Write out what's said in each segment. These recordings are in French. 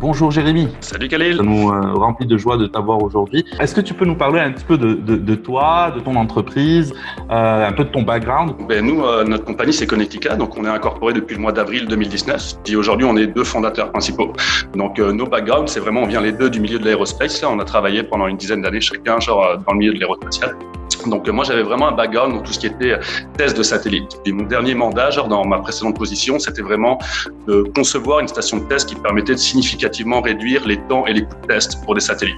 Bonjour Jérémy. Salut Khalil. Ça nous remplit de joie de t'avoir aujourd'hui. Est-ce que tu peux nous parler un petit peu de toi, de ton entreprise, un peu de ton background? Nous, notre compagnie, c'est Connectica. Donc, on est incorporé depuis le mois d'avril 2019. Puis aujourd'hui, on est 2 fondateurs principaux. Donc, nos backgrounds, c'est vraiment, on vient les deux du milieu de l'aérospace. Là, on a travaillé pendant une dizaine d'années chacun, dans le milieu de l'aérospatial. Donc, moi, j'avais vraiment un background dans tout ce qui était test de satellite. Puis mon dernier mandat, dans ma précédente position, c'était vraiment de concevoir une station de test qui permettait de significativement réduire les temps et les coûts de test pour des satellites.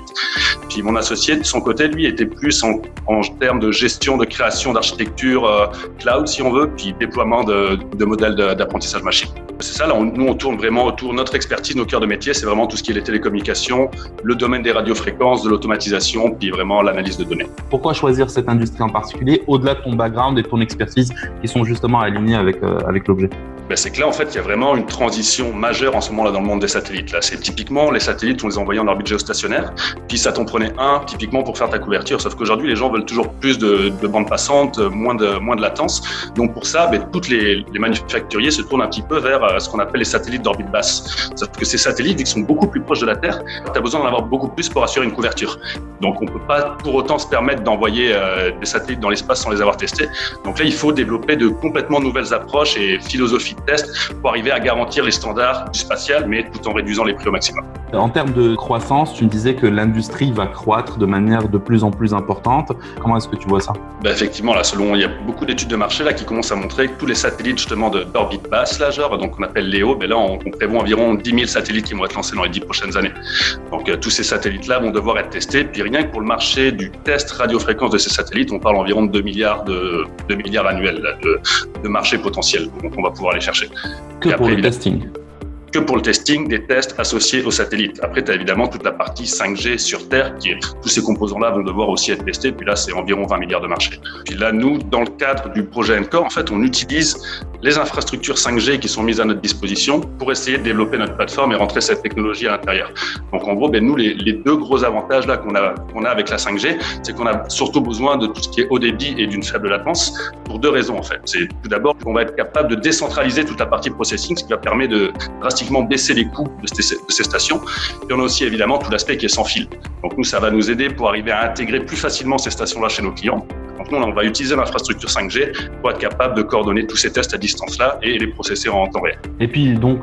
Puis mon associé, de son côté, lui, était plus en termes de gestion, de création d'architecture cloud, si on veut, puis déploiement de modèles d'apprentissage machine. C'est ça, là, nous, on tourne vraiment autour, notre expertise, nos cœurs de métier, c'est vraiment tout ce qui est les télécommunications, le domaine des radiofréquences, de l'automatisation, puis vraiment l'analyse de données. Pourquoi choisir cette industrie en particulier, au-delà de ton background et de ton expertise, qui sont justement alignés avec l'objet? C'est que là, en fait, il y a vraiment une transition majeure en ce moment-là dans le monde des satellites. Là, c'est typiquement les satellites, on les envoyait en orbite géostationnaire, puis ça t'en prenait un typiquement pour faire ta couverture. Sauf qu'aujourd'hui, les gens veulent toujours plus de bandes passantes, moins de latence. Donc pour ça, toutes les manufacturiers se tournent un petit peu vers ce qu'on appelle les satellites d'orbite basse. Sauf que ces satellites, vu qu'ils sont beaucoup plus proches de la Terre, tu as besoin d'en avoir beaucoup plus pour assurer une couverture. Donc on ne peut pas pour autant se permettre d'envoyer des satellites dans l'espace sans les avoir testés. Donc là, il faut développer de complètement nouvelles approches et philosophies de test pour arriver à garantir les standards du spatial, mais tout en réduisant les prix au maximum. En termes de croissance, tu me disais que l'industrie va croître de manière de plus en plus importante. Comment est-ce que tu vois ça? Effectivement, là, il y a beaucoup d'études de marché là, qui commencent à montrer que tous les satellites justement d'orbite basse, là, donc on appelle LEO, là, on prévoit environ 10 000 satellites qui vont être lancés dans les 10 prochaines années. Donc tous ces satellites-là vont devoir être testés. Puis rien que pour le marché du test radiofréquence de ces satellites, on parle environ de 2 milliards annuels là, de marché potentiel. Donc on va pouvoir aller chercher. Que pour le testing? Que pour le testing des tests associés aux satellites. Après, tu as évidemment toute la partie 5G sur Terre, tous ces composants-là vont devoir aussi être testés, puis là, c'est environ 20 milliards de marché. Puis là, nous, dans le cadre du projet Encore, en fait, on utilise les infrastructures 5G qui sont mises à notre disposition pour essayer de développer notre plateforme et rentrer cette technologie à l'intérieur. Donc, en gros, nous, les 2 gros avantages là qu'on a avec la 5G, c'est qu'on a surtout besoin de tout ce qui est haut débit et d'une faible latence pour 2 raisons, en fait. C'est tout d'abord qu'on va être capable de décentraliser toute la partie processing, ce qui va permettre de drastiquement baisser les coûts de ces stations. Et on a aussi évidemment tout l'aspect qui est sans fil. Donc nous, ça va nous aider pour arriver à intégrer plus facilement ces stations-là chez nos clients. Donc nous, on va utiliser l'infrastructure 5G pour être capable de coordonner tous ces tests à distance-là et les processer en temps réel. Et puis donc,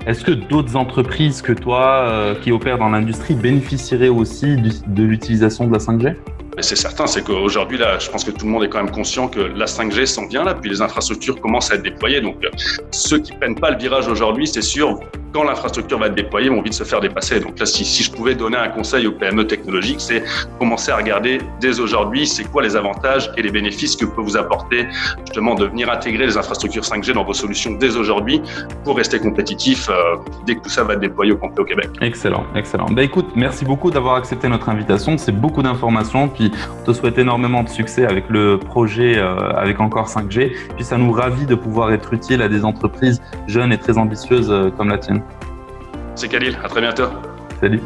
est-ce que d'autres entreprises que toi qui opèrent dans l'industrie bénéficieraient aussi de l'utilisation de la 5G? C'est certain, c'est qu'aujourd'hui, là, je pense que tout le monde est quand même conscient que la 5G s'en vient là, puis les infrastructures commencent à être déployées. Donc, ceux qui prennent pas le virage aujourd'hui, c'est sûr, quand l'infrastructure va être déployée, vont vite se faire dépasser. Donc là, si je pouvais donner un conseil aux PME technologiques, c'est commencer à regarder dès aujourd'hui, c'est quoi les avantages et les bénéfices que peut vous apporter justement de venir intégrer les infrastructures 5G dans vos solutions dès aujourd'hui pour rester compétitif dès que tout ça va être déployé au complet au Québec. Excellent, excellent. Écoute, merci beaucoup d'avoir accepté notre invitation. C'est beaucoup d'informations. Puis on te souhaite énormément de succès avec le projet avec Encore 5G. Puis ça nous ravit de pouvoir être utile à des entreprises jeunes et très ambitieuses comme la tienne. C'est Khalil, à très bientôt. Salut.